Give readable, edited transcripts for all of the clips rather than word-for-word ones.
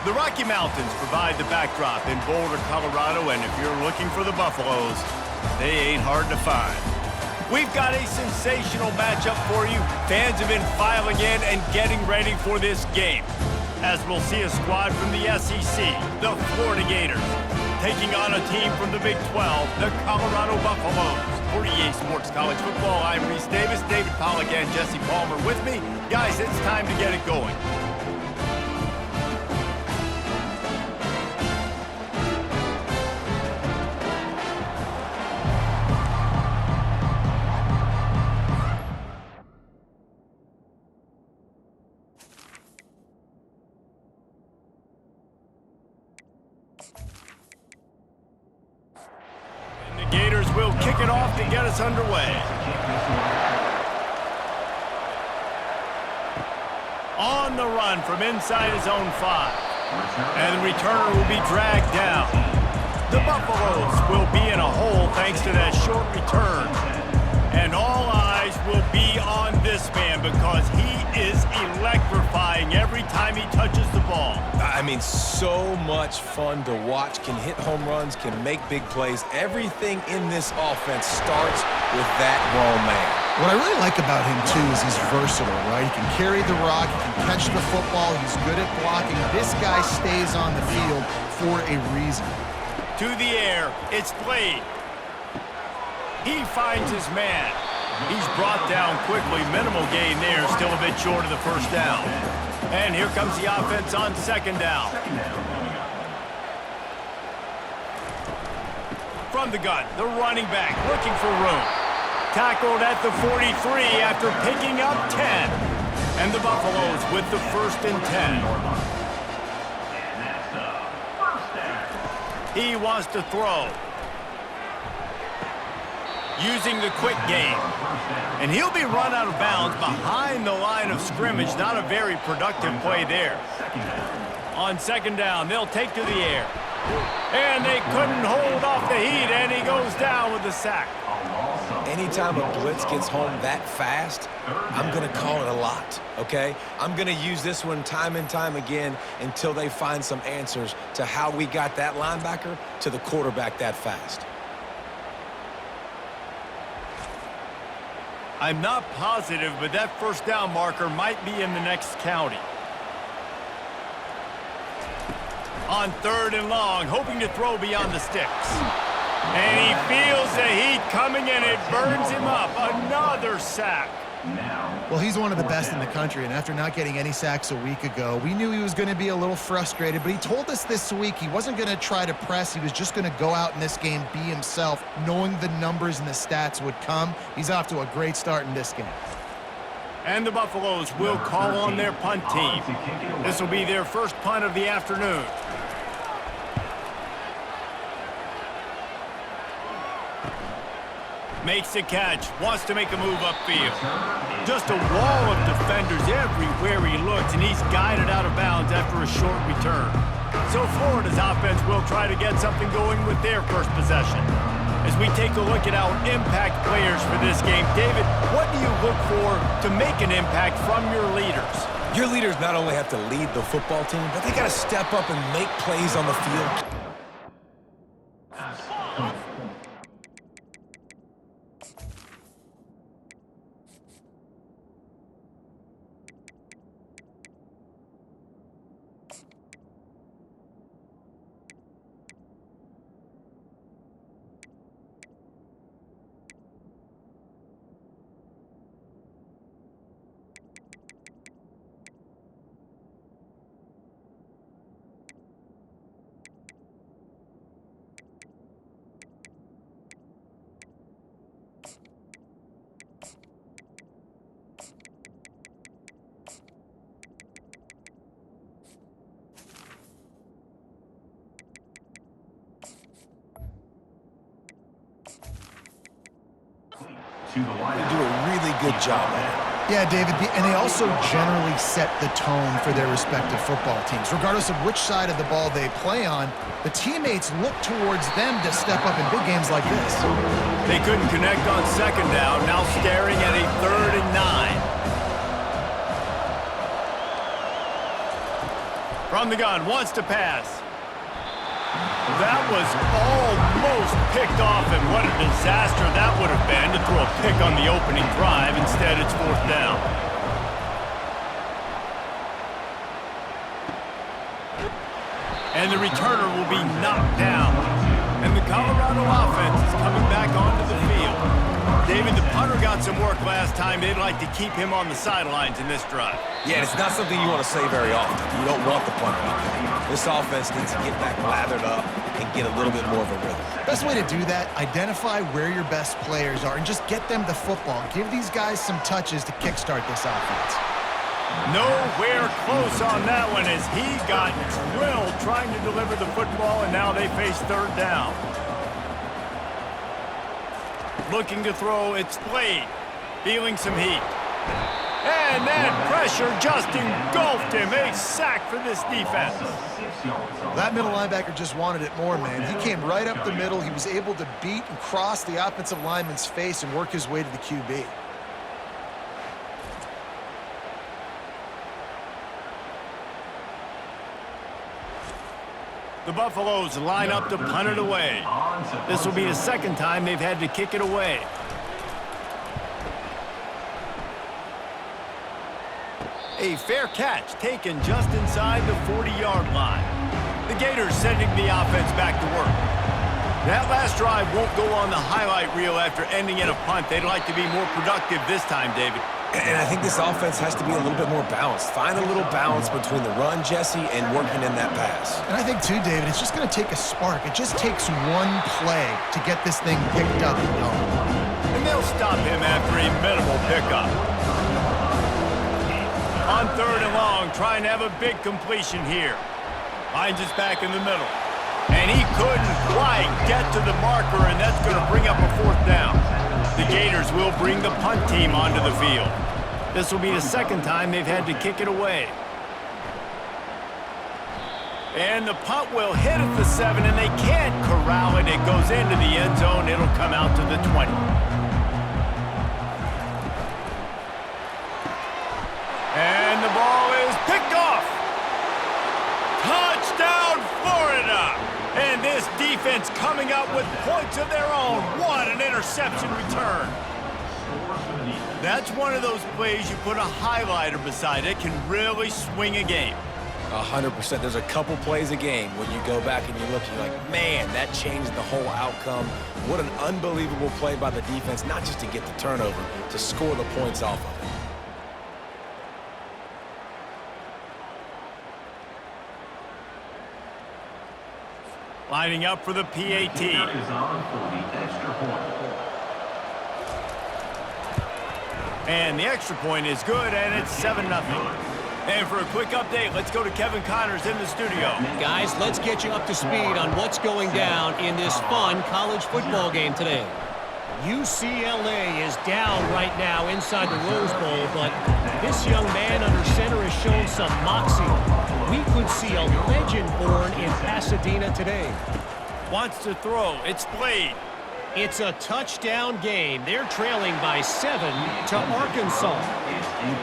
The Rocky Mountains provide the backdrop in Boulder, Colorado, and if you're looking for the Buffaloes, they ain't hard to find. We've got a sensational matchup for you. Fans have been filing in and getting ready for this game, as we'll see a squad from the SEC, the Florida Gators, taking on a team from the Big 12, the Colorado Buffaloes. For EA Sports College Football, I'm Reese Davis, David Pollack, and Jesse Palmer with me. Guys, it's time to get it going. Will kick it off to get us underway. On the run from inside his own 5. And the returner will be dragged down. The Buffaloes will be in a hole thanks to that short return. And all eyes will be on this man because he is electrifying every time he touches the ball. I mean, so much fun to watch. Can hit home runs, can make big plays. Everything in this offense starts with that grown man. What I really like about him, too, is he's versatile, right? He can carry the rock, he can catch the football, he's good at blocking. This guy stays on the field for a reason. To the air, it's Blade. He finds his man. He's brought down quickly. Minimal gain there, still a bit short of the first down. And here comes the offense on second down. From the gun, the running back looking for room. Tackled at the 43 after picking up 10. And the Buffaloes with the 1st and 10. He wants to throw. Using the quick game. And he'll be run out of bounds behind the line of scrimmage. Not a very productive play there. On second down, they'll take to the air. And they couldn't hold off the heat, and he goes down with the sack. Anytime a blitz gets home that fast, I'm going to call it a lot, okay? I'm going to use this one time and time again until they find some answers to how we got that linebacker to the quarterback that fast. I'm not positive, but that first down marker might be in the next county. On 3rd and long, hoping to throw beyond the sticks. And he feels the heat coming and it burns him up. Another sack. Well, he's one of the best in the country, and after not getting any sacks a week ago, we knew he was going to be a little frustrated, but he told us this week he wasn't going to try to press. He was just going to go out in this game, be himself, knowing the numbers and the stats would come. He's off to a great start in this game. And the Buffaloes will call on their punt team. This will be their first punt of the afternoon. Makes the catch, wants to make a move upfield. Just a wall of defenders everywhere he looks, and he's guided out of bounds after a short return. So Florida's offense will try to get something going with their first possession. As we take a look at our impact players for this game, David, what do you look for to make an impact from your leaders? Your leaders not only have to lead the football team, but they got to step up and make plays on the field. They do a really good job at it. Yeah, David, and they also generally set the tone for their respective football teams. Regardless of which side of the ball they play on, the teammates look towards them to step up in big games like this. They couldn't connect on second down, now staring at a 3rd and 9. From the gun, wants to pass. That was almost picked off, and what a disaster that would have been to throw a pick on the opening drive. Instead, it's 4th down. And the returner will be knocked down. And the Colorado offense is coming back onto the field. David, the punter got some work last time. They'd like to keep him on the sidelines in this drive. Yeah, it's not something you want to say very often. You don't want the punter out there. This offense needs to get back lathered up and get a little bit more of a rhythm. Best way to do that, identify where your best players are and just get them the football. Give these guys some touches to kickstart this offense. Nowhere close on that one as he got drilled trying to deliver the football, and now they face 3rd down. Looking to throw, it's Blade. Feeling some heat. And that pressure just engulfed him. A sack for this defense. That middle linebacker just wanted it more, man. He came right up the middle. He was able to beat and cross the offensive lineman's face and work his way to the QB. The Buffaloes line up to punt it away. This will be the 2nd time they've had to kick it away. A fair catch taken just inside the 40-yard line. The Gators sending the offense back to work. That last drive won't go on the highlight reel after ending in a punt. They'd like to be more productive this time, David. And I think this offense has to be a little bit more balanced. Find a little balance between the run, Jesse, and working in that pass. And I think, too, David, it's just going to take a spark. It just takes one play to get this thing picked up and going. And they'll stop him after a minimal pickup. On 3rd and long, trying to have a big completion here. Finds us back in the middle. And he couldn't quite get to the marker, and that's going to bring up a 4th down. The Gators will bring the punt team onto the field. This will be the 2nd time they've had to kick it away. And the punt will hit at the 7, and they can't corral it. It goes into the end zone. It'll come out to the 20. And the ball is picked off. Touchdown, Florida! And this defense coming up with points of their own. What an interception return. That's one of those plays you put a highlighter beside it, can really swing a game. 100%. There's a couple plays a game when you go back and you look and you're like, man, that changed the whole outcome. What an unbelievable play by the defense, not just to get the turnover, to score the points off of it. Lining up for the PAT. And the extra point is good, and it's 7-0. And for a quick update, let's go to Kevin Connors in the studio. Guys, let's get you up to speed on what's going down in this fun college football game today. UCLA is down right now inside the Rose Bowl, but this young man under center has shown some moxie. We could see a legend born in Pasadena today. Wants to throw. It's Blade. It's a touchdown game. They're trailing by 7 to Arkansas.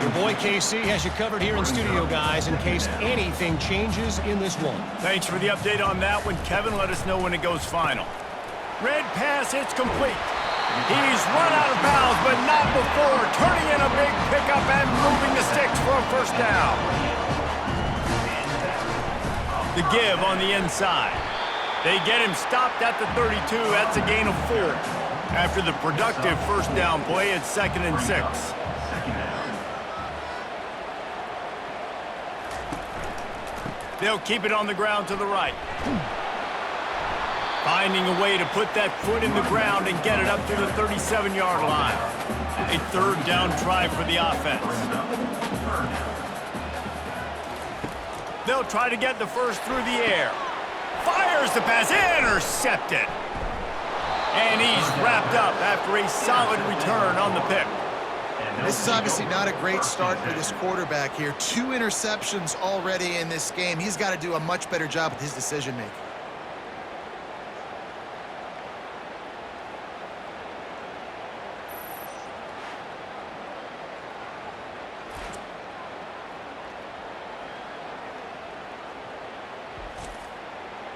Your boy KC has you covered here in studio, guys, in case anything changes in this one. Thanks for the update on that one, Kevin. Let us know when it goes final. Red pass, it's complete. He's run out of bounds, but not before turning in a big pickup and moving the sticks for a 1st down. The give on the inside. They get him stopped at the 32. That's a gain of 4. After the productive 1st down play, it's 2nd and 6. They'll keep it on the ground to the right. Finding a way to put that foot in the ground and get it up to the 37-yard line. A 3rd down try for the offense. They'll try to get the first through the air. Fires the pass, intercepted. And he's wrapped up after a solid return on the pick. This is obviously not a great start for this quarterback here. 2 interceptions already in this game. He's got to do a much better job with his decision-making.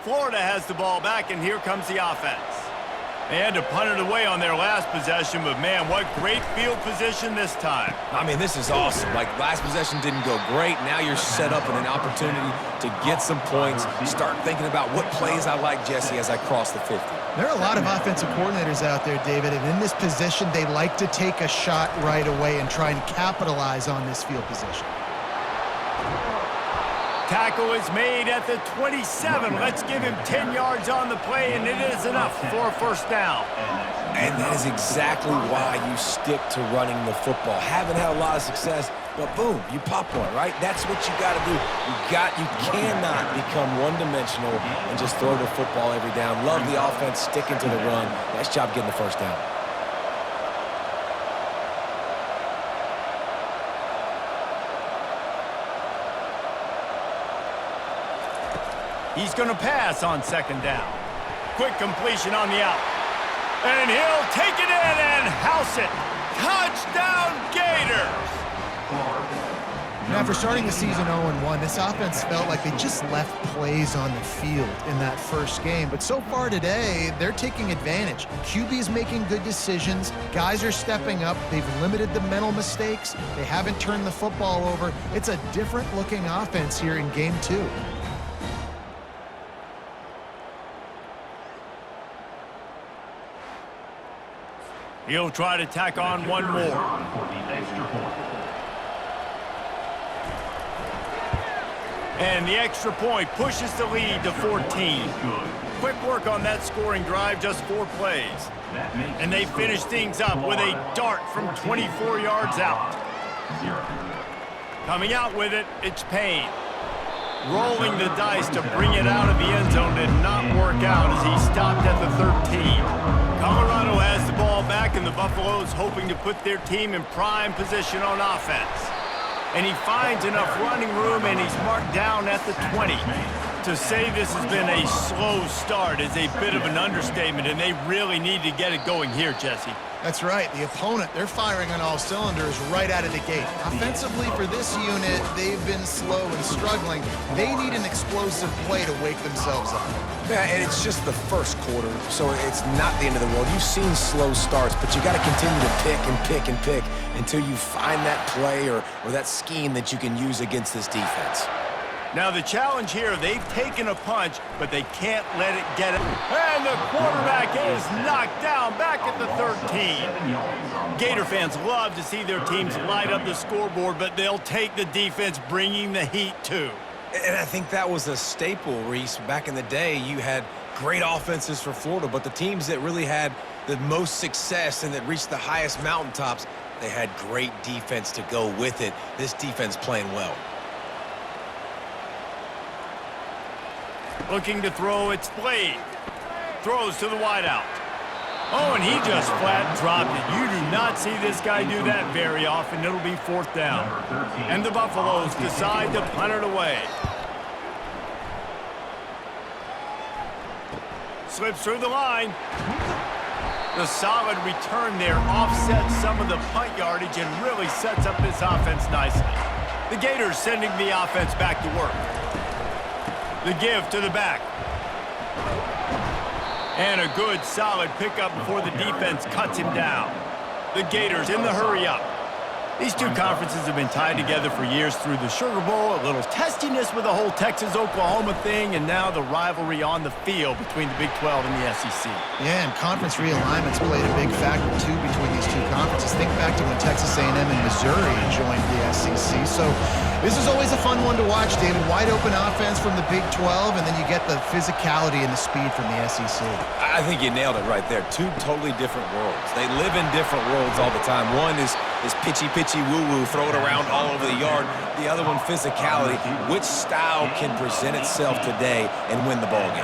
Florida has the ball back, and here comes the offense. They had to punt it away on their last possession, but man, what great field position this time. I mean, this is awesome. Like, last possession didn't go great. Now you're set up in an opportunity to get some points. Start thinking about what plays I like, Jesse, as I cross the 50. There are a lot of offensive coordinators out there, David, and in this position, they like to take a shot right away and try and capitalize on this field position. Tackle is made at the 27. Let's give him 10 yards on the play, and it is enough for a first down. And that is exactly why you stick to running the football. Haven't had a lot of success, but boom, you pop one, right? That's what you got to do. You cannot become one-dimensional and just throw the football every down. Love the offense, sticking to the run. Nice job getting the first down. He's going to pass on second down. Quick completion on the out. And he'll take it in and house it. Touchdown, Gators! Now, after starting the season 0-1, this offense felt like they just left plays on the field in that first game. But so far today, they're taking advantage. QB's making good decisions. Guys are stepping up. They've limited the mental mistakes. They haven't turned the football over. It's a different-looking offense here in Game 2. He'll try to tack on one more. And the extra point pushes the lead to 14. Quick work on that scoring drive, just 4 plays. And they finish things up with a dart from 24 yards out. Coming out with it, it's Payne. Rolling the dice to bring it out of the end zone did not work out as he stopped at the 13. Colorado has the ball back, and the Buffaloes hoping to put their team in prime position on offense. And he finds enough running room, and he's marked down at the 20. To say this has been a slow start is a bit of an understatement, and they really need to get it going here, Jesse. That's right. The opponent, they're firing on all cylinders right out of the gate. Offensively for this unit, they've been slow and struggling. They need an explosive play to wake themselves up. Yeah, and it's just the first quarter, so it's not the end of the world. You've seen slow starts, but you got to continue to pick and pick and pick until you find that play or that scheme that you can use against this defense. Now the challenge here, they've taken a punch, but they can't let it get it. And the quarterback is knocked down back at the 13. Gator fans love to see their teams light up the scoreboard, but they'll take the defense bringing the heat too. And I think that was a staple, Reese. Back in the day, you had great offenses for Florida, but the teams that really had the most success and that reached the highest mountaintops, they had great defense to go with it. This defense playing well. Looking to throw, it's Blade. Throws to the wideout. Oh, and he just flat dropped it. You do not see this guy do that very often. It'll be 4th down. And the Buffaloes decide to punt it away. Slips through the line. The solid return there offsets some of the punt yardage and really sets up this offense nicely. The Gators sending the offense back to work. The give to the back. And a good, solid pickup before the defense cuts him down. The Gators in the hurry up. These two conferences have been tied together for years through the Sugar Bowl, a little testiness with the whole Texas-Oklahoma thing, and now the rivalry on the field between the Big 12 and the SEC. Yeah, and conference realignments played a big factor, too, between these two conferences. Think back to when Texas A&M and Missouri joined the SEC. So this is always a fun one to watch, David. Wide open offense from the Big 12, and then you get the physicality and the speed from the SEC. I think you nailed it right there. Two totally different worlds. They live in different worlds all the time. One is pitchy woo-woo, throw it around all over the yard. The other one, physicality. Which style can present itself today and win the ball game?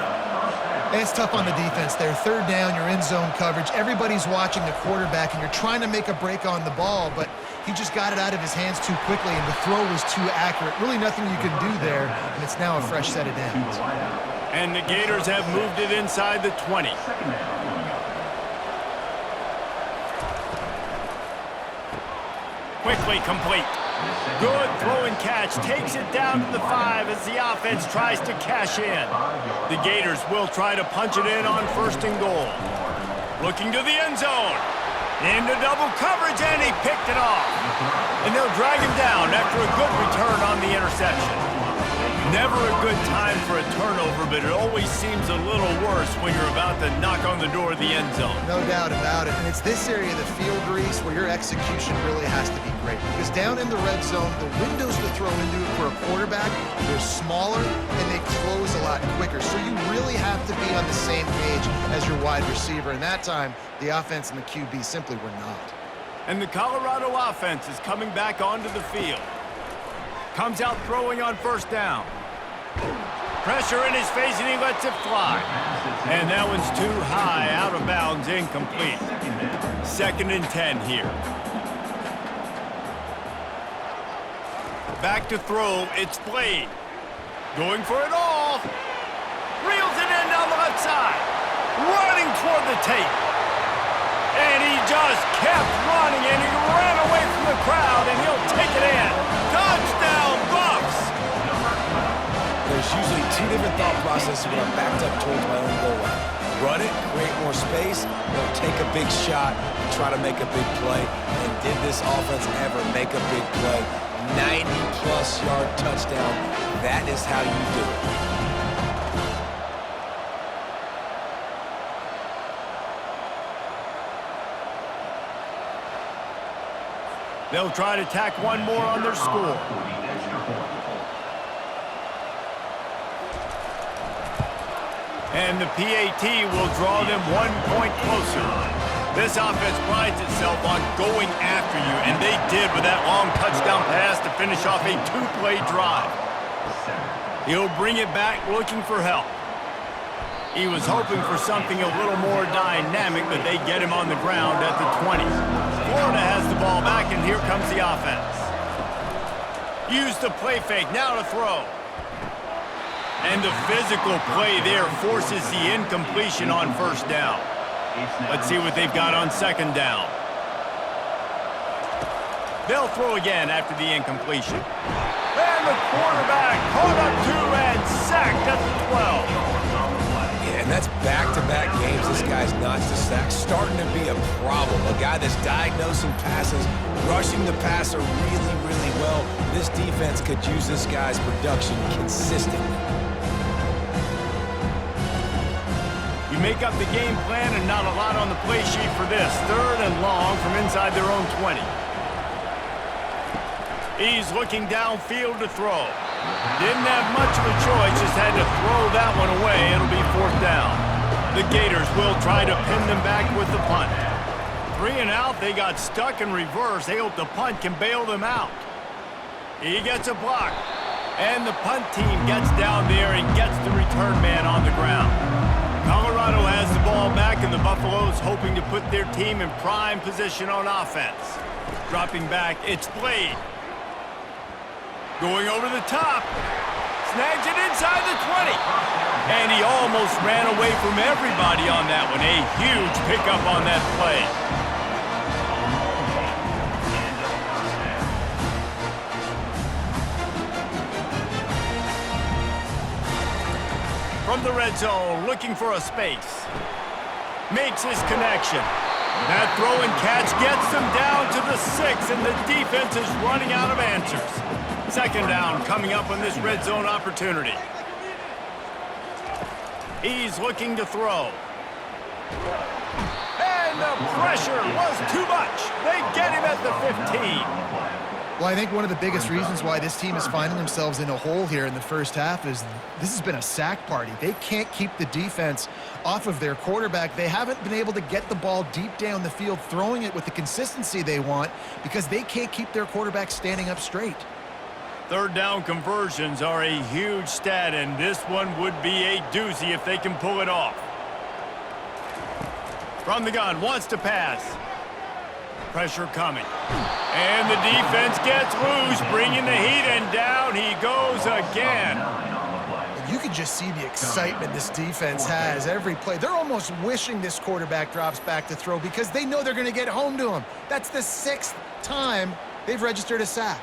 And it's tough on the defense there. 3rd down, you're in zone coverage. Everybody's watching the quarterback, and you're trying to make a break on the ball, but he just got it out of his hands too quickly, and the throw was too accurate. Really nothing you can do there, and it's now a fresh set of downs. And the Gators have moved it inside the 20. Quickly complete. Good throw and catch. Takes it down to the 5 as the offense tries to cash in. The Gators will try to punch it in on 1st and goal. Looking to the end zone. Into double coverage, and he picked it off. And they'll drag him down after a good return on the interception. Never a good time for a turnover, but it always seems a little worse when you're about to knock on the door of the end zone. No doubt about it. And it's this area of the field, Reese, where your execution really has to be great. Because down in the red zone, the windows to throw into it for a quarterback, they're smaller and they close a lot quicker. So you really have to be on the same page as your wide receiver. And that time, the offense and the QB simply were not. And the Colorado offense is coming back onto the field. Comes out throwing on 1st down. Pressure in his face, and he lets it fly. And that one's too high, out of bounds, incomplete. 2nd and 10 here. Back to throw, it's Blade. Going for it all. Reels it in down the left side. Running toward the tape. And he just kept running, and he ran away from the crowd, and he'll take it in. Touchdown, Buffs! There's usually 2 different thought processes when I'm backed up towards my own goal line. Run it, create more space, or take a big shot and try to make a big play. And did this offense ever make a big play? 90-plus yard touchdown. That is how you do it. They'll try to tack one more on their score. And the PAT will draw them 1 point closer. This offense prides itself on going after you, and they did with that long touchdown pass to finish off a 2-play drive. He'll bring it back looking for help. He was hoping for something a little more dynamic, but they get him on the ground at the 20. Florida has the ball back, and here comes the offense. Use the play fake, now to throw. And the physical play there forces the incompletion on 1st down. Let's see what they've got on 2nd down. They'll throw again after the incompletion. And the quarterback caught up to and sacked at the 12. And that's back-to-back games this guy's notched a sack, starting to be a problem. A guy that's diagnosing passes, rushing the passer really, really well. This defense could use this guy's production consistently. You make up the game plan and not a lot on the play sheet for this. 3rd and long from inside their own 20. He's looking downfield to throw. Didn't have much of a choice, just had to throw that one away. It'll be 4th down. The Gators will try to pin them back with the punt. 3 and out, they got stuck in reverse. They hope the punt can bail them out. He gets a block. And the punt team gets down there and gets the return man on the ground. Colorado has the ball back, and the Buffaloes hoping to put their team in prime position on offense. Dropping back, it's Blade. Going over the top. Snags it inside the 20. And he almost ran away from everybody on that one. A huge pickup on that play. From the red zone, looking for a space. Makes his connection. That throw and catch gets them down to the 6, and the defense is running out of answers. 2nd down coming up on this red zone opportunity. He's looking to throw. And the pressure was too much. They get him at the 15. Well, I think one of the biggest reasons why this team is finding themselves in a hole here in the first half is this has been a sack party. They can't keep the defense off of their quarterback. They haven't been able to get the ball deep down the field, throwing it with the consistency they want because they can't keep their quarterback standing up straight. 3rd down conversions are a huge stat, and this one would be a doozy if they can pull it off. From the gun, wants to pass. Pressure coming. And the defense gets loose, bringing the heat, and down he goes again. You can just see the excitement this defense has every play. They're almost wishing this quarterback drops back to throw because they know they're going to get home to him. That's the 6th time they've registered a sack.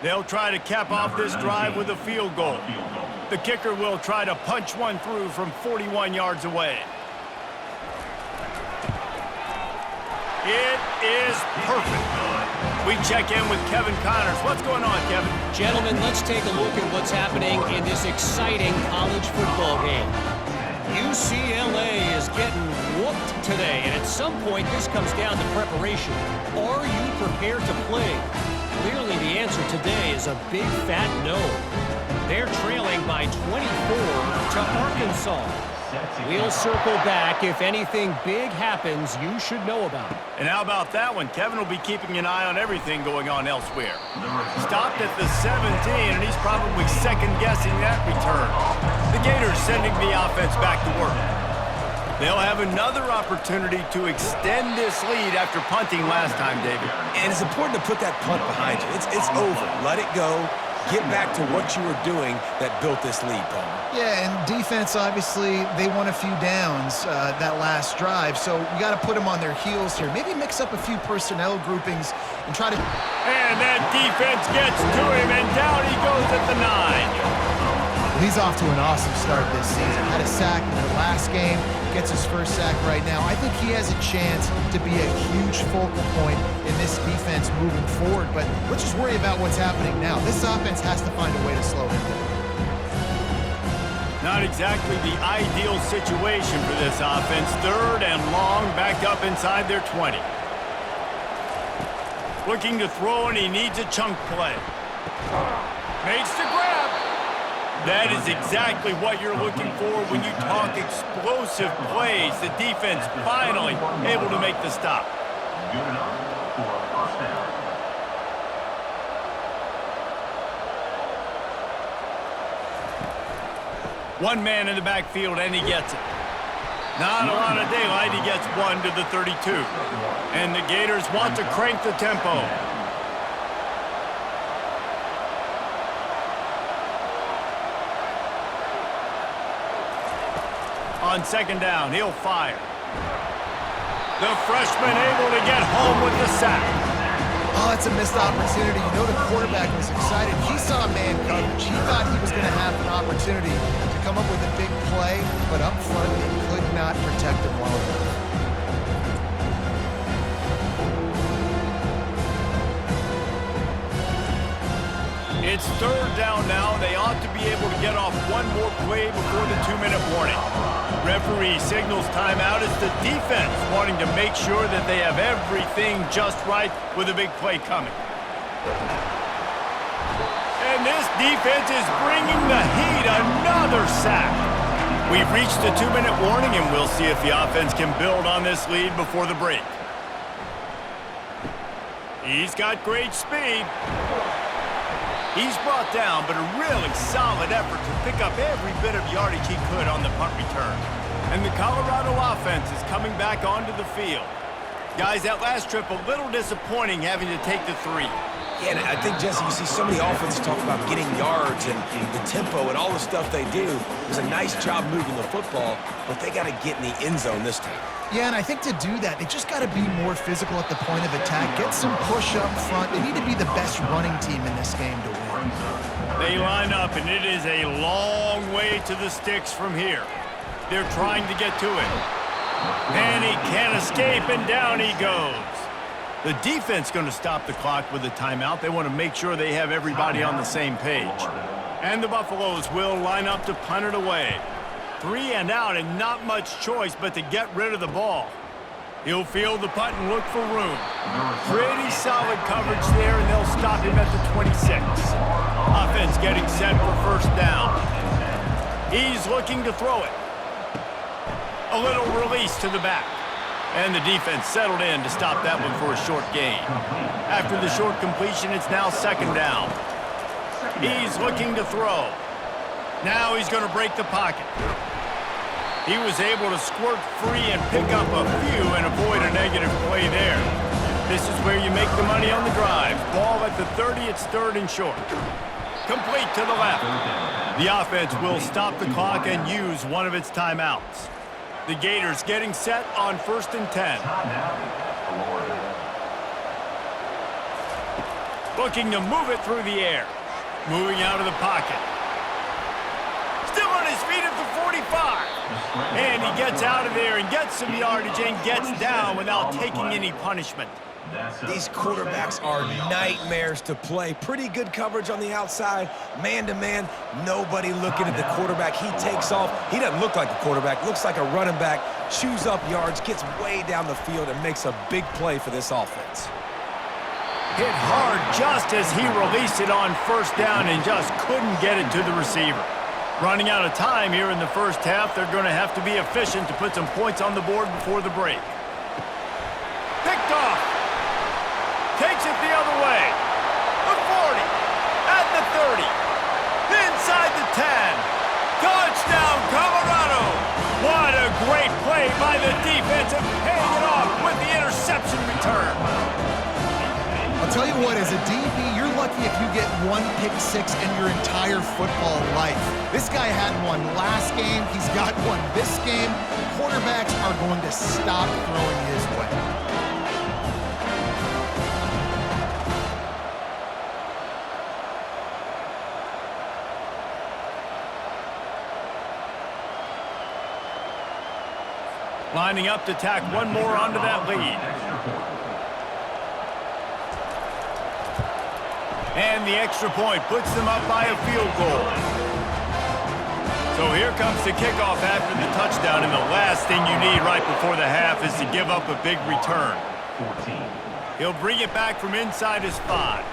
They'll try to cap off this drive with a field goal. The kicker will try to punch one through from 41 yards away. It is perfect. We check in with Kevin Connors. What's going on, Kevin? Gentlemen, let's take a look at what's happening in this exciting college football game. UCLA is getting whooped today, and at some point this comes down to preparation. Are you prepared to play? Clearly the answer today is a big fat no. They're trailing by 24 to Arkansas. We'll circle back if anything big happens you should know about. And how about that one? Kevin will be keeping an eye on everything going on elsewhere. Stopped at the 17, and he's probably second-guessing that return. The Gators sending the offense back to work. They'll have another opportunity to extend this lead after punting last time, David. And it's important to put that punt behind you. It's over. Let it go. Get back to what you were doing that built this lead, Paul. Yeah, and defense, obviously, they won a few downs that last drive, so you got to put them on their heels here. Maybe mix up a few personnel groupings and try to... And that defense gets to him, and down he goes at the 9. He's off to an awesome start this season. Had a sack in the last game, gets his first sack right now. I think he has a chance to be a huge focal point in this defense moving forward, but let's just worry about what's happening now. This offense has to find a way to slow him down. Not exactly the ideal situation for this offense. Third and long, back up inside their 20. Looking to throw, and he needs a chunk play. Makes the grab. That is exactly what you're looking for when you talk explosive plays. The defense finally able to make the stop. Good enough for a first down. One man in the backfield, and he gets it. Not a lot of daylight. He gets one to the 32. And the Gators want to crank the tempo. On second down, he'll fire. The freshman able to get home with the sack. Oh, it's a missed opportunity. You know the quarterback was excited. He saw man coverage. He thought he was going to have an opportunity to come up with a big play, but up front, they could not protect him well enough. It's third down now. They ought to be able to get off one more play before the 2-minute warning. Referee signals timeout. It's the defense wanting to make sure that they have everything just right with a big play coming. And this defense is bringing the heat. Another sack. We've reached the 2-minute warning, and we'll see if the offense can build on this lead before the break. He's got great speed. He's brought down, but a really solid effort to pick up every bit of yardage he could on the punt return. And the Colorado offense is coming back onto the field. Guys, that last trip, a little disappointing having to take the 3. Yeah, and I think, Jesse, you see so many offenses talk about getting yards and the tempo and all the stuff they do. It was a nice job moving the football, but they got to get in the end zone this time. Yeah, and I think to do that, they just got to be more physical at the point of attack, get some push up front. They need to be the best running team in this game to win. They line up, and it is a long way to the sticks from here. They're trying to get to it. And he can't escape, and down he goes. The defense going to stop the clock with a timeout. They want to make sure they have everybody on the same page. And the Buffaloes will line up to punt it away. 3 and out, and not much choice but to get rid of the ball. He'll field the punt and look for room. Pretty solid coverage there, and they'll stop him at the 26. Offense getting set for first down. He's looking to throw it. A little release to the back. And the defense settled in to stop that one for a short gain. After the short completion, it's now second down. He's looking to throw. Now he's going to break the pocket. He was able to squirt free and pick up a few and avoid a negative play there. This is where you make the money on the drive. Ball at the 30, it's third and short. Complete to the left. The offense will stop the clock and use one of its timeouts. The Gators getting set on 1st and 10. Looking to move it through the air. Moving out of the pocket. Still on his feet at the 45. And he gets out of there and gets some yardage and gets down without taking any punishment. These quarterbacks are nightmares to play. Pretty good coverage on the outside. Man-to-man, nobody looking at the quarterback. He takes off. He doesn't look like a quarterback. Looks like a running back. Chews up yards, gets way down the field, and makes a big play for this offense. Hit hard just as he released it on first down and just couldn't get it to the receiver. Running out of time here in the first half, they're going to have to be efficient to put some points on the board before the break. Picked off. Takes it the other way. The 40. At the 30. Inside the 10. Touchdown, Colorado. What a great play by the defense and paying it off with the interception return. I'll tell you what, as a DB, you're lucky if you get one pick six in your entire football life. This guy had one last game. He's got one this game. Quarterbacks are going to stop throwing his way. Lining up to tack one more onto that lead. And the extra point puts them up by a field goal. So here comes the kickoff after the touchdown, and the last thing you need right before the half is to give up a big return. 14. He'll bring it back from inside his 5.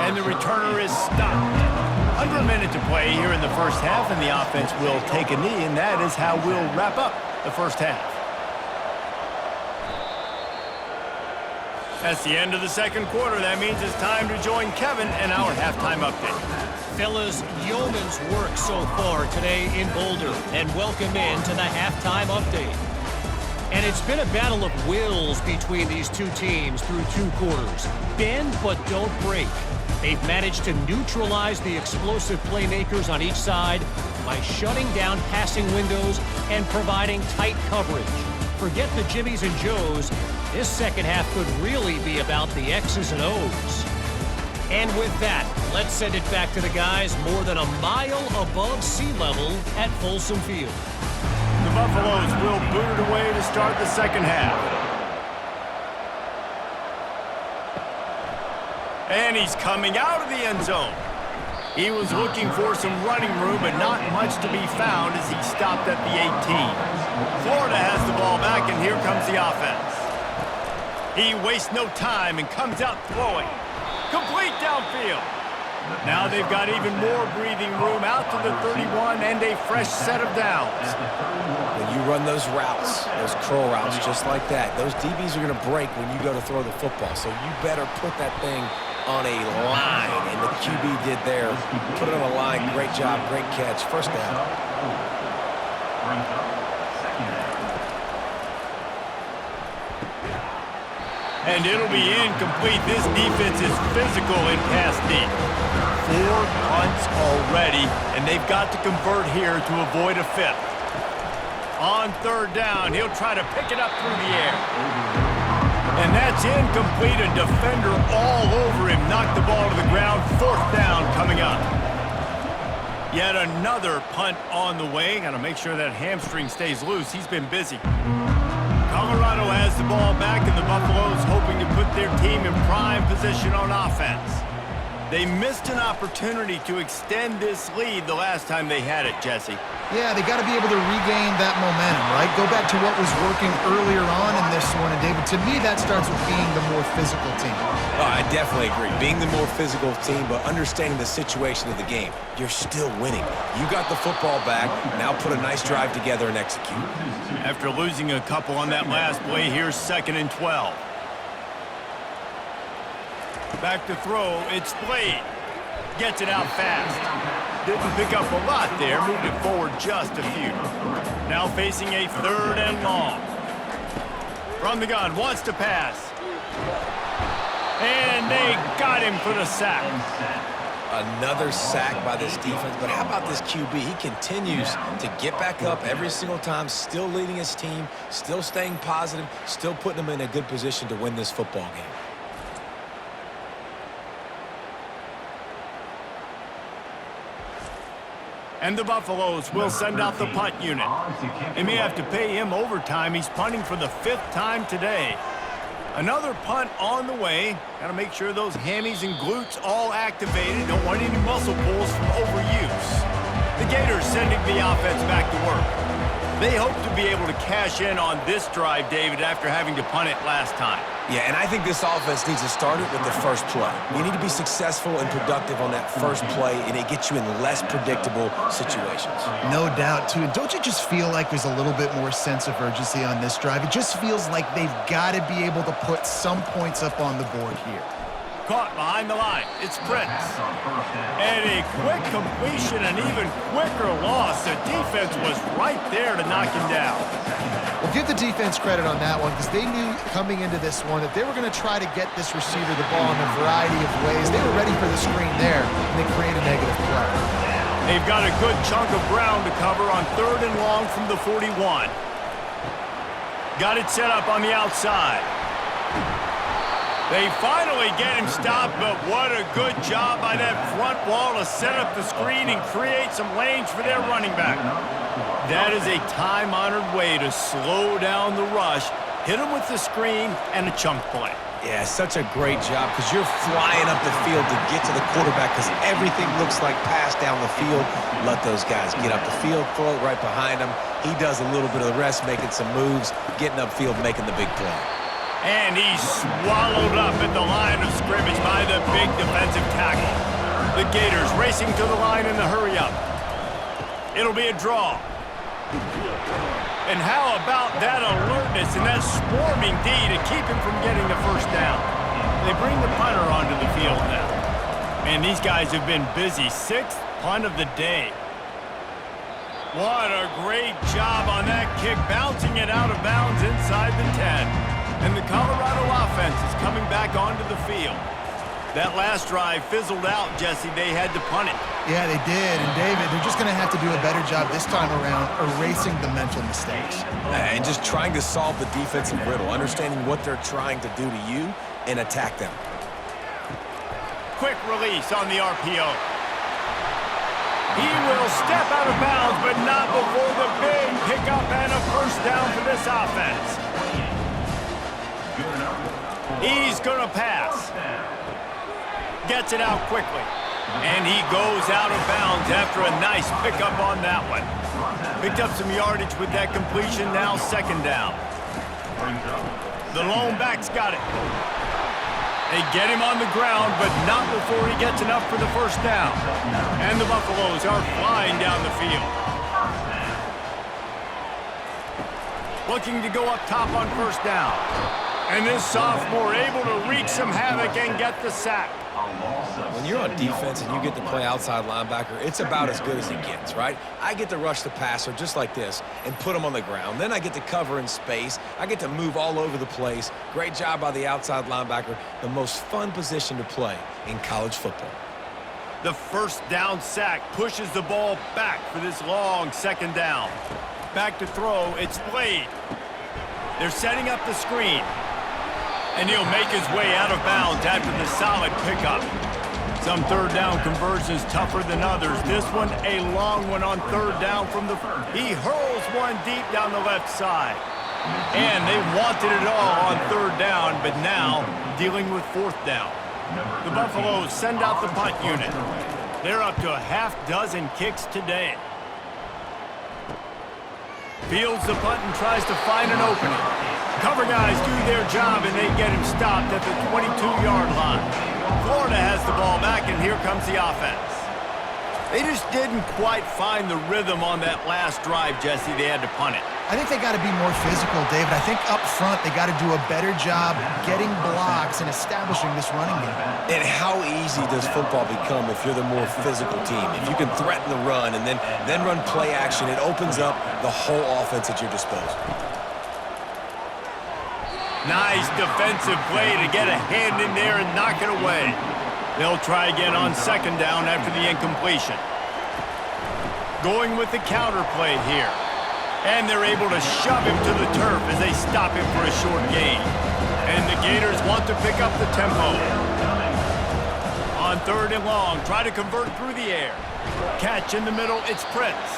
And the returner is stopped. Under a minute to play here in the first half, and the offense will take a knee, and that is how we'll wrap up the first half. That's the end of the second quarter. That means it's time to join Kevin in our halftime update. Fellas, yeoman's work so far today in Boulder, and welcome in to the halftime update. And it's been a battle of wills between these two teams through 2 quarters. Bend but don't break. They've managed to neutralize the explosive playmakers on each side by shutting down passing windows and providing tight coverage. Forget the Jimmies and Joes. This second half could really be about the X's and O's. And with that, let's send it back to the guys more than a mile above sea level at Folsom Field. The Buffaloes will boot it away to start the second half. And he's coming out of the end zone. He was looking for some running room, but not much to be found as he stopped at the 18. Florida has the ball back, and here comes the offense. He wastes no time and comes out throwing. Complete downfield. Now they've got even more breathing room out to the 31 and a fresh set of downs. When you run those routes, those curl routes just like that, those DBs are going to break when you go to throw the football. So you better put that thing on a line, and the QB did there. Put it on a line. Great job, great catch. First down. And it'll be incomplete. This defense is physical in pass deep. 4 punts already, and they've got to convert here to avoid a 5th. On third down, he'll try to pick it up through the air. And that's incomplete. A defender all over him. Knocked the ball to the ground. 4th down coming up. Yet another punt on the way. Got to make sure that hamstring stays loose. He's been busy. Colorado has the ball back, and the Buffaloes hoping to put their team in prime position on offense. They missed an opportunity to extend this lead the last time they had it, Jesse. Yeah, they got to be able to regain that momentum, right? Go back to what was working earlier on in this one. And, David, to me, that starts with being the more physical team. Oh, I definitely agree. Being the more physical team, but understanding the situation of the game. You're still winning. You got the football back. Now put a nice drive together and execute. After losing a couple on that last play, here's 2nd and 12. Back to throw, it's Blade. Gets it out fast. Didn't pick up a lot there, moved it forward just a few. Now facing a 3rd and long. From the gun, wants to pass. And they got him for the sack. Another sack by this defense, but how about this QB? He continues to get back up every single time, still leading his team, still staying positive, still putting them in a good position to win this football game. And the Buffaloes will send out the punt unit. They may have to pay him overtime. He's punting for the 5th time today. Another punt on the way. Got to make sure those hammies and glutes all activated. Don't want any muscle pulls from overuse. The Gators sending the offense back to work. They hope to be able to cash in on this drive, David, after having to punt it last time. Yeah, and I think this offense needs to start it with the first play. You need to be successful and productive on that first play, and it gets you in less predictable situations. No doubt, too. And don't you just feel like there's a little bit more sense of urgency on this drive? It just feels like they've got to be able to put some points up on the board here. Caught behind the line. It's Prince. And a quick completion, an even quicker loss. The defense was right there to knock him down. Well, give the defense credit on that one because they knew coming into this one that they were going to try to get this receiver the ball in a variety of ways. They were ready for the screen there, and they create a negative play. They've got a good chunk of ground to cover on 3rd and long from the 41. Got it set up on the outside. They finally get him stopped, but what a good job by that front wall to set up the screen and create some lanes for their running back. That is a time-honored way to slow down the rush, hit him with the screen, and a chunk play. Yeah, such a great job because you're flying up the field to get to the quarterback because everything looks like pass down the field. Let those guys get up the field, throw it right behind him. He does a little bit of the rest, making some moves, getting upfield, making the big play. And he's swallowed up at the line of scrimmage by the big defensive tackle. The Gators racing to the line in the hurry-up. It'll be a draw. And how about that alertness and that swarming D to keep him from getting the first down? They bring the punter onto the field now. Man, these guys have been busy. 6th punt of the day. What a great job on that kick, bouncing it out of bounds inside the 10. And the Colorado offense is coming back onto the field. That last drive fizzled out, Jesse. They had to punt it. Yeah, they did. And, David, they're just going to have to do a better job this time around erasing the mental mistakes. And just trying to solve the defensive riddle, understanding what they're trying to do to you and attack them. Quick release on the RPO. He will step out of bounds, but not before the big pickup and a first down for this offense. He's going to pass. Gets it out quickly. And he goes out of bounds after a nice pickup on that one. Picked up some yardage with that completion, now 2nd down. The lone back's got it. They get him on the ground, but not before he gets enough for the first down. And the Buffaloes are flying down the field. Looking to go up top on first down. And this sophomore able to wreak some havoc and get the sack. When you're on defense and you get to play outside linebacker, it's about as good as it gets, right? I get to rush the passer just like this and put him on the ground. Then I get to cover in space. I get to move all over the place. Great job by the outside linebacker. The most fun position to play in college football. The first down sack pushes the ball back for this long 2nd down. Back to throw, it's Blade. They're setting up the screen. And he'll make his way out of bounds after the solid pickup. Some 3rd down conversions tougher than others. This one, a long one on 3rd down from the... He hurls one deep down the left side. And they wanted it all on 3rd down, but now dealing with 4th down. The Buffaloes send out the punt unit. They're up to a half-dozen kicks today. Fields the punt and tries to find an opening. Cover guys do their job, and they get him stopped at the 22-yard line. Florida has the ball back, and here comes the offense. They just didn't quite find the rhythm on that last drive, Jesse. They had to punt it. I think they got to be more physical, David. I think up front they got to do a better job getting blocks and establishing this running game. And how easy does football become if you're the more physical team? If you can threaten the run and then run play action, it opens up the whole offense at your disposal. Nice defensive play to get a hand in there and knock it away. They'll try again on 2nd down after the incompletion. Going with the counter play here. And they're able to shove him to the turf as they stop him for a short gain. And the Gators want to pick up the tempo. On 3rd and long, try to convert through the air. Catch in the middle, it's Prince.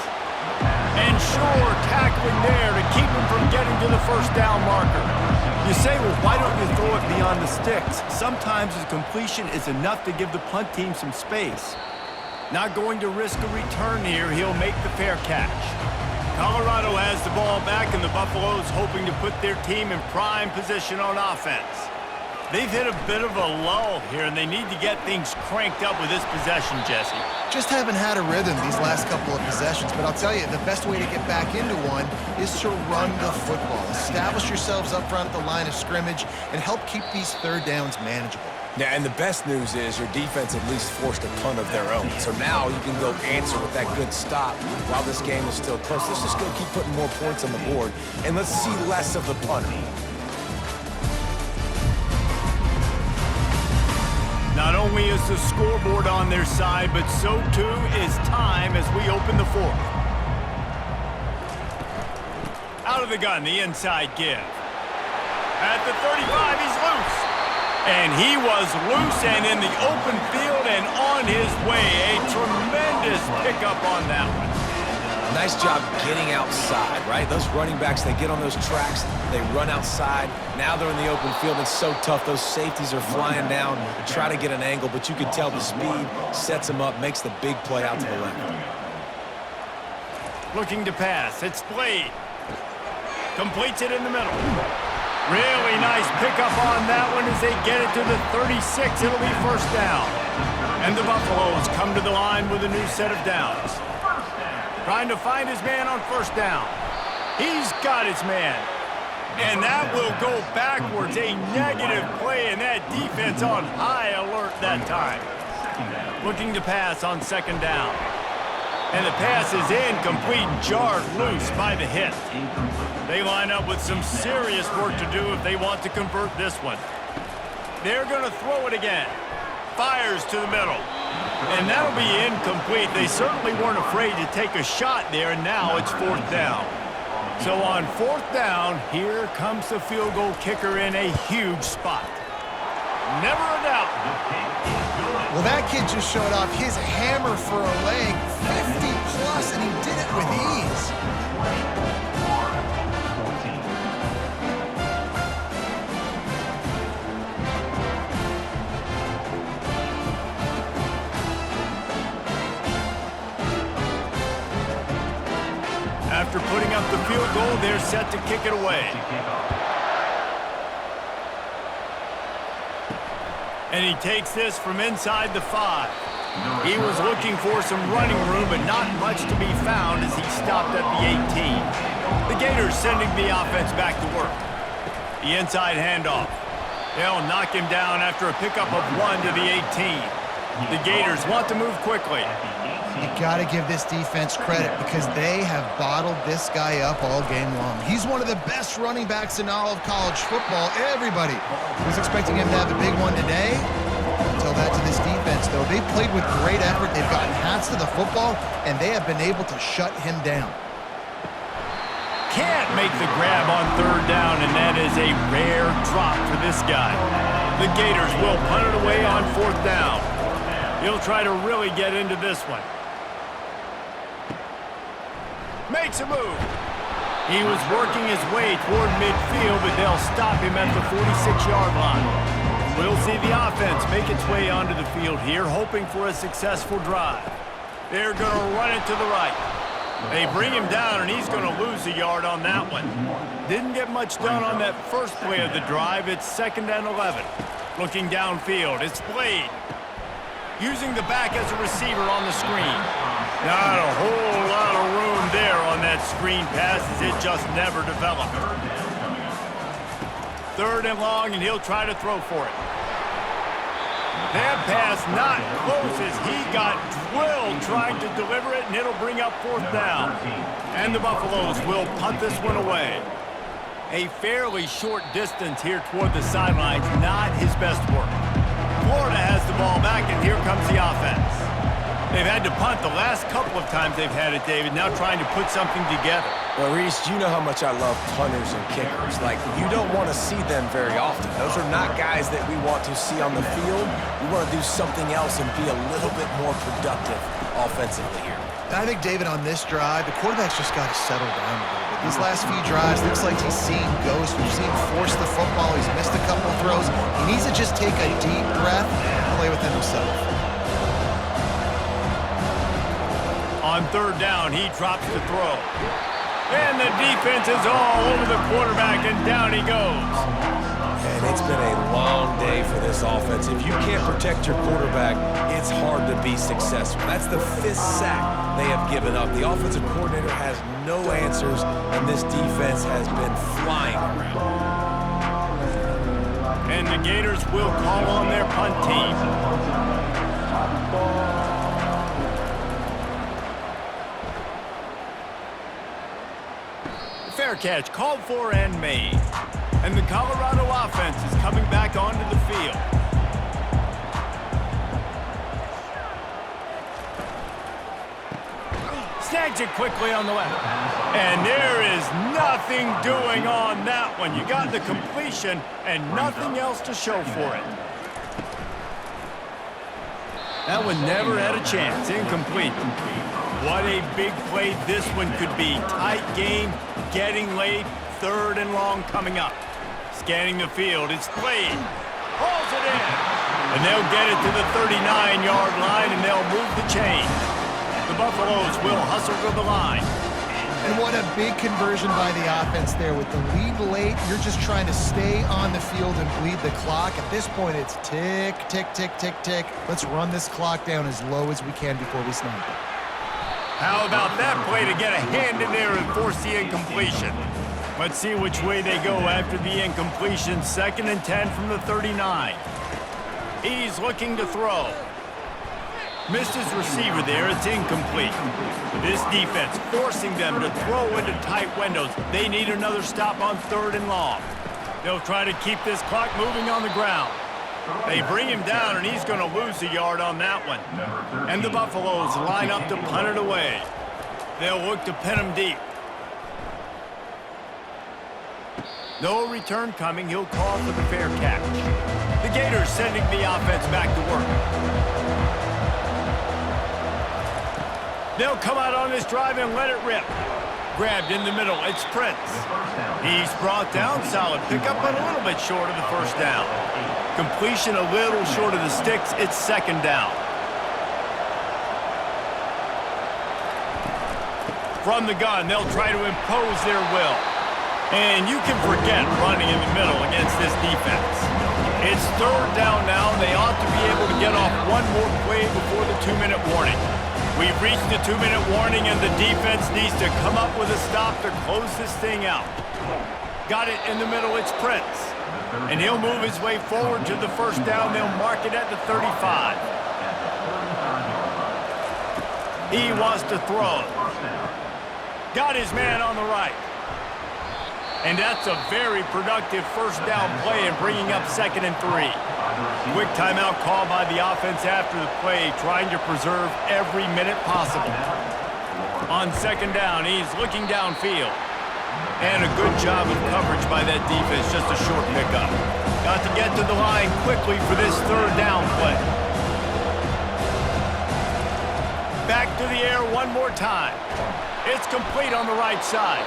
And Shore tackling there to keep him from getting to the first down marker. You say, well, why don't you throw it beyond the sticks? Sometimes a completion is enough to give the punt team some space. Not going to risk a return here. He'll make the fair catch. Colorado has the ball back, and the Buffaloes hoping to put their team in prime position on offense. They've hit a bit of a lull here, and they need to get things cranked up with this possession, Jesse. Just haven't had a rhythm these last couple of possessions, but I'll tell you, the best way to get back into one is to run the football. Establish yourselves up front at the line of scrimmage and help keep these third downs manageable. Yeah, and the best news is your defense at least forced a punt of their own. So now you can go answer with that good stop while this game is still close. Let's just go keep putting more points on the board, and let's see less of the punter. Not only is the scoreboard on their side, but so too is time as we open the fourth. Out of the gun, the inside give. At the 35, he's loose. And he was loose and in the open field and on his way. A tremendous pickup on that one. Nice job getting outside, right? Those running backs, they get on those tracks, they run outside. Now they're in the open field. It's so tough. Those safeties are flying down, try to get an angle, but you can tell the speed sets them up, makes the big play out to the left. Looking to pass. It's Blade. Completes it in the middle. Really nice pickup on that one as they get it to the 36. It'll be first down. And the Buffaloes come to the line with a new set of downs. Trying to find his man on first down. He's got his man. And that will go backwards. A negative play, and that defense on high alert that time. Looking to pass on second down. And the pass is incomplete, jarred loose by the hit. They line up with some serious work to do if they want to convert this one. They're going to throw it again. Fires to the middle. And that'll be incomplete. They certainly weren't afraid to take a shot there, and now it's fourth down. So on fourth down, here comes the field goal kicker in a huge spot. Never a doubt. Well, that kid just showed off his hammer for a leg, 50 plus, and he did it with ease. After putting up the field goal, they're set to kick it away. And he takes this from inside the 5. He was looking for some running room, but not much to be found as he stopped at the 18. The Gators sending the offense back to work. The inside handoff. They'll knock him down after a pickup of 1 to the 18. The Gators want to move quickly. You got to give this defense credit because they have bottled this guy up all game long. He's one of the best running backs in all of college football. Everybody was expecting him to have a big one today. Tell that to this defense, though. They've played with great effort. They've gotten hats to the football, and they have been able to shut him down. Can't make the grab on third down, and that is a rare drop for this guy. The Gators will punt it away on fourth down. He'll try to really get into this one. Makes a move. He was working his way toward midfield, but they'll stop him at the 46-yard line. We'll see the offense make its way onto the field here, hoping for a successful drive. They're going to run it to the right. They bring him down, and he's going to lose a yard on that one. Didn't get much done on that first play of the drive. It's 2nd and 11. Looking downfield, it's Blade. Using the back as a receiver on the screen. Not a whole lot of room there on that screen pass as it just never developed. 3rd and long, and he'll try to throw for it. That pass not close as he got drilled trying to deliver it, and it'll bring up fourth down. And the Buffaloes will punt this one away. A fairly short distance here toward the sidelines, not his best work. Florida has the ball back, and here comes the offense. They've had to punt the last couple of times they've had it, David, now trying to put something together. Well, Reese, you know how much I love punters and kickers. Like, you don't want to see them very often. Those are not guys that we want to see on the field. We want to do something else and be a little bit more productive offensively here. And I think, David, on this drive, the quarterback's just got to settle down a little bit. These last few drives, looks like he's seen ghosts. We've seen him force the football. He's missed a couple throws. He needs to just take a deep breath and play within himself. On third down, he drops the throw. And the defense is all over the quarterback, and down he goes. And it's been a long day for this offense. If you can't protect your quarterback, it's hard to be successful. That's the 5th sack they have given up. The offensive coordinator has no answers, and this defense has been flying around. And the Gators will call on their punt team. Fair catch called for and made. And the Colorado offense is coming back onto the field. Snags it quickly on the left. And there is nothing doing on that one. You got the completion and nothing else to show for it. That one never had a chance. Incomplete. What a big play this one could be. Tight game, getting late, 3rd and long coming up. Scanning the field, it's played. Hauls it in. And they'll get it to the 39-yard line, and they'll move the chains. The Buffaloes will hustle to the line. And what a big conversion by the offense there. With the lead late, you're just trying to stay on the field and bleed the clock. At this point, it's tick, tick, tick, tick, tick. Let's run this clock down as low as we can before we snap it. How about that play to get a hand in there and force the incompletion? Let's see which way they go after the incompletion. 2nd and 10 from the 39. He's looking to throw. Missed his receiver there. It's incomplete. This defense forcing them to throw into tight windows. They need another stop on 3rd and long. They'll try to keep this clock moving on the ground. They bring him down, and he's going to lose a yard on that one. And the Buffaloes line up to punt it away. They'll look to pin him deep. No return coming. He'll call for the fair catch. The Gators sending the offense back to work. They'll come out on this drive and let it rip. Grabbed in the middle. It's Prince. He's brought down. Solid pickup, but a little bit short of the 1st down. Completion a little short of the sticks. It's 2nd down. From the gun, they'll try to impose their will. And you can forget running in the middle against this defense. It's 3rd down now. They ought to be able to get off one more play before the 2-minute warning. We've reached the 2-minute warning, and the defense needs to come up with a stop to close this thing out. Got it in the middle. It's Prince. And he'll move his way forward to the 1st down. They'll mark it at the 35. He wants to throw. Got his man on the right. And that's a very productive 1st down play and bringing up 2nd and 3. Quick timeout call by the offense after the play, trying to preserve every minute possible. On 2nd down, he's looking downfield. And a good job of coverage by that defense, just a short pickup. Got to get to the line quickly for this 3rd down play. Back to the air one more time. It's complete on the right side.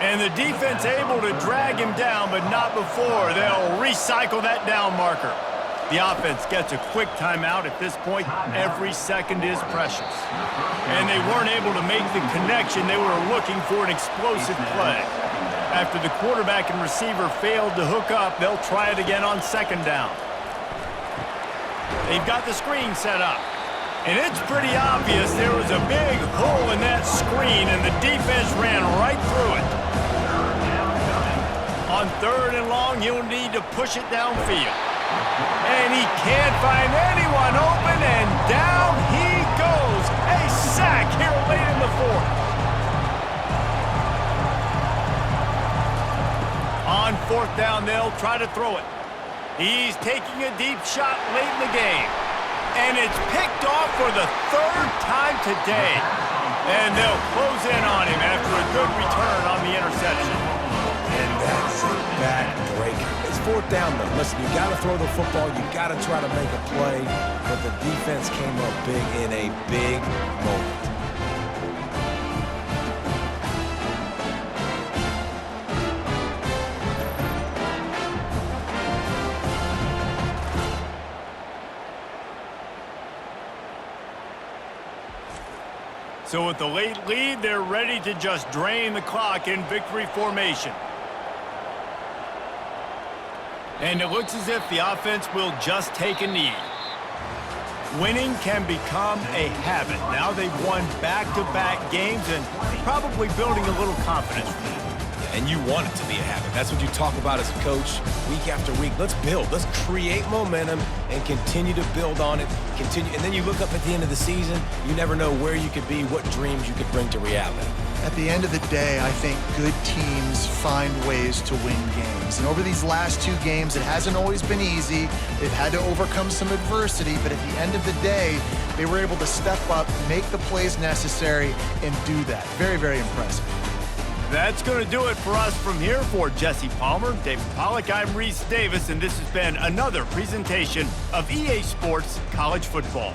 And the defense able to drag him down, but not before. They'll recycle that down marker. The offense gets a quick timeout. At this point, every second is precious. And they weren't able to make the connection. They were looking for an explosive play. After the quarterback and receiver failed to hook up, they'll try it again on 2nd down. They've got the screen set up. And it's pretty obvious there was a big hole in that screen, and the defense ran right through it. On 3rd and long, he'll need to push it downfield. And he can't find anyone open, and down he goes. A sack here late in the 4th. On 4th down, they'll try to throw it. He's taking a deep shot late in the game. And And it's picked off for the third time today. And they'll close in on him after a good return on the interception. And that's a backbreaker. It's fourth down, though. Listen, you got to throw the football. You got to try to make a play. But the defense came up big in a big moment. So with the late lead, they're ready to just drain the clock in victory formation. And it looks as if the offense will just take a knee. Winning can become a habit. Now they've won back-to-back games and probably building a little confidence from that. And you want it to be a habit. That's what you talk about as a coach week after week. Let's build. Let's create momentum and continue to build on it. Continue, and then you look up at the end of the season, you never know where you could be, what dreams you could bring to reality. At the end of the day, I think good teams find ways to win games. And over these last two games, it hasn't always been easy. They've had to overcome some adversity, but at the end of the day, they were able to step up, make the plays necessary, and do that. Very, very impressive. That's going to do it for us from here. For Jesse Palmer, David Pollack, I'm Reese Davis, and this has been another presentation of EA Sports College Football.